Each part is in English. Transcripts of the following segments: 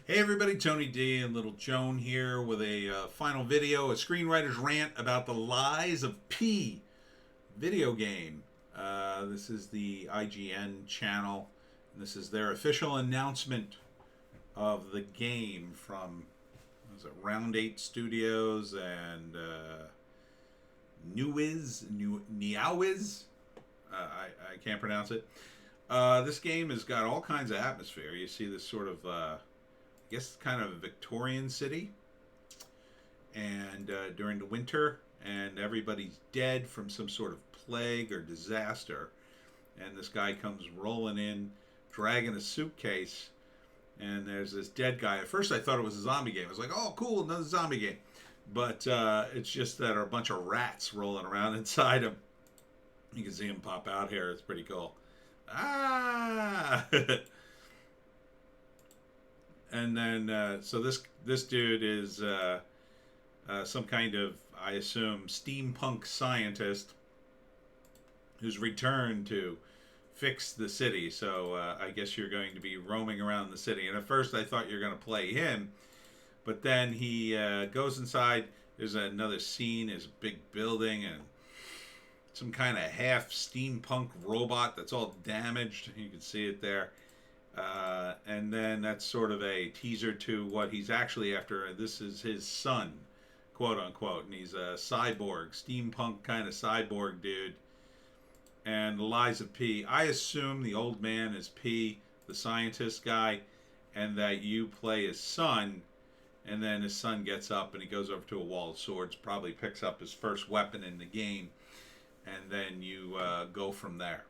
Hey everybody, Tony D and Little Joan here with a final video, a screenwriter's rant about the lies of P video game. This is the IGN channel, and this is their official announcement of the game from was it Round 8 Studios and Neowiz. I can't pronounce it. This game has got all kinds of atmosphere. You see this sort of I guess kind of a Victorian city, and during the winter, and everybody's dead from some sort of plague or disaster, and this guy comes rolling in, dragging a suitcase, and there's this dead guy. At first, I thought it was a zombie game. I was like, "Oh, cool, another zombie game," but it's just that there are a bunch of rats rolling around inside him. You can see him pop out here. It's pretty cool. Ah. And then so this dude is some kind of, I assume, steampunk scientist who's returned to fix the city. So I guess you're going to be roaming around the city. And at first I thought you were going to play him, but then he goes inside. There's another scene. There's a big building and some kind of half steampunk robot that's all damaged. You can see it there. And then that's sort of a teaser to what he's actually after. This is his son, quote unquote, and he's a cyborg, steampunk kind of cyborg dude. And the lies of P. I assume the old man is P, the scientist guy, and that you play his son, and then his son gets up and he goes over to a wall of swords, probably picks up his first weapon in the game, and then you go from there.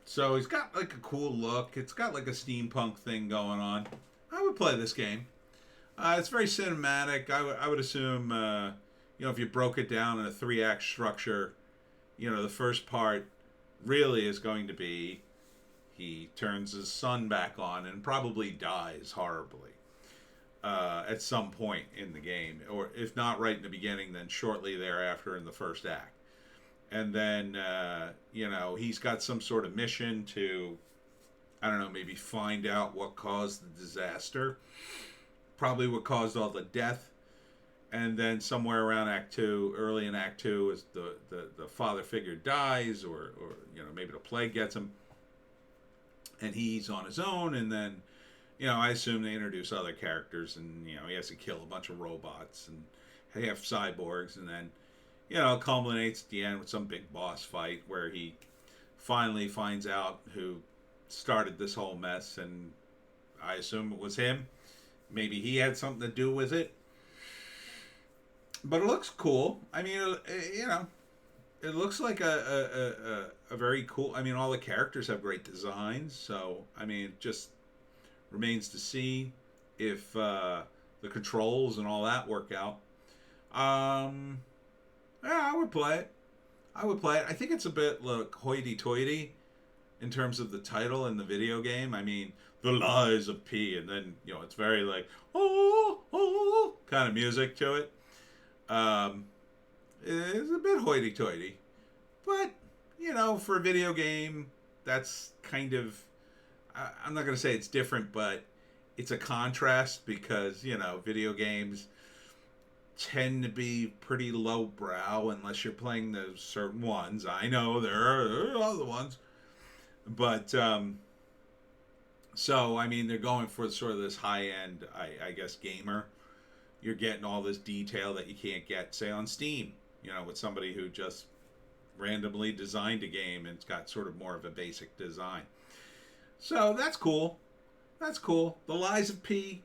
So he's got like a cool look. It's got like a steampunk thing going on. I would play this game. It's very cinematic. I would assume, if you broke it down in a 3-act structure, the first part really is going to be he turns his son back on and probably dies horribly at some point in the game. Or if not right in the beginning, then shortly thereafter in the first act. And then, he's got some sort of mission to, I don't know, maybe find out what caused the disaster. Probably what caused all the death. And then somewhere around Act 2, early in Act 2, as the father figure dies, or maybe the plague gets him. And he's on his own. And then, I assume they introduce other characters. And, he has to kill a bunch of robots and half cyborgs. And then, it culminates at the end with some big boss fight where he finally finds out who started this whole mess, and I assume it was him. Maybe he had something to do with it. But it looks cool. I mean, it looks like a very cool... I mean, all the characters have great designs, so, it just remains to see if the controls and all that work out. Yeah, I would play it. I think it's a bit like hoity-toity in terms of the title and the video game. I mean, the lies of P, and then it's very like kind of music to it. It's a bit hoity-toity, but for a video game, that's kind of I'm not gonna say it's different, but it's a contrast because video games tend to be pretty lowbrow unless you're playing those certain ones. I know there are other ones, but so they're going for sort of this high end, I guess, gamer. You're getting all this detail that you can't get, say, on Steam. With somebody who just randomly designed a game and it's got sort of more of a basic design. So that's cool. That's cool. The Lies of P.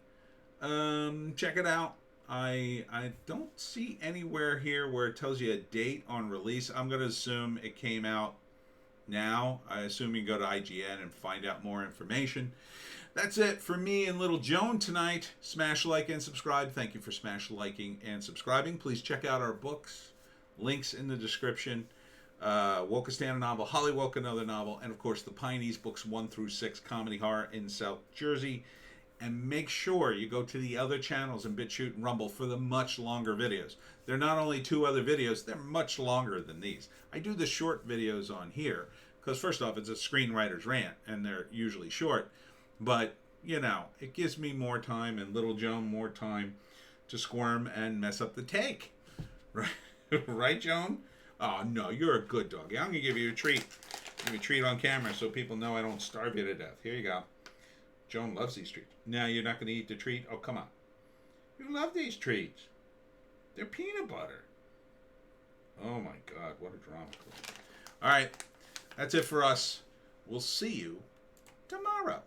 Check it out. I don't see anywhere here where it tells you a date on release. I'm going to assume it came out now. I assume you can go to IGN and find out more information. That's it for me and Little Joan tonight. Smash like and subscribe. Thank you for smash liking and subscribing. Please check out our books. Links in the description. Wokistan, a novel. Hollywoke, another novel. And, of course, the Pineys, books 1 through 6, comedy horror in South Jersey. And make sure you go to the other channels in Bitchute and Rumble for the much longer videos. They're not only 2 other videos, they're much longer than these. I do the short videos on here because, first off, it's a screenwriter's rant, and they're usually short. But you know, it gives me more time and little Joan more time to squirm and mess up the take. Right? Right, Joan? Oh, no, you're a good doggy. I'm going to give you a treat. Give you a treat on camera so people know I don't starve you to death. Here you go. Joan loves these treats. Now you're not going to eat the treat? Oh, come on. You love these treats. They're peanut butter. Oh, my God. What a drama queen. All right. That's it for us. We'll see you tomorrow.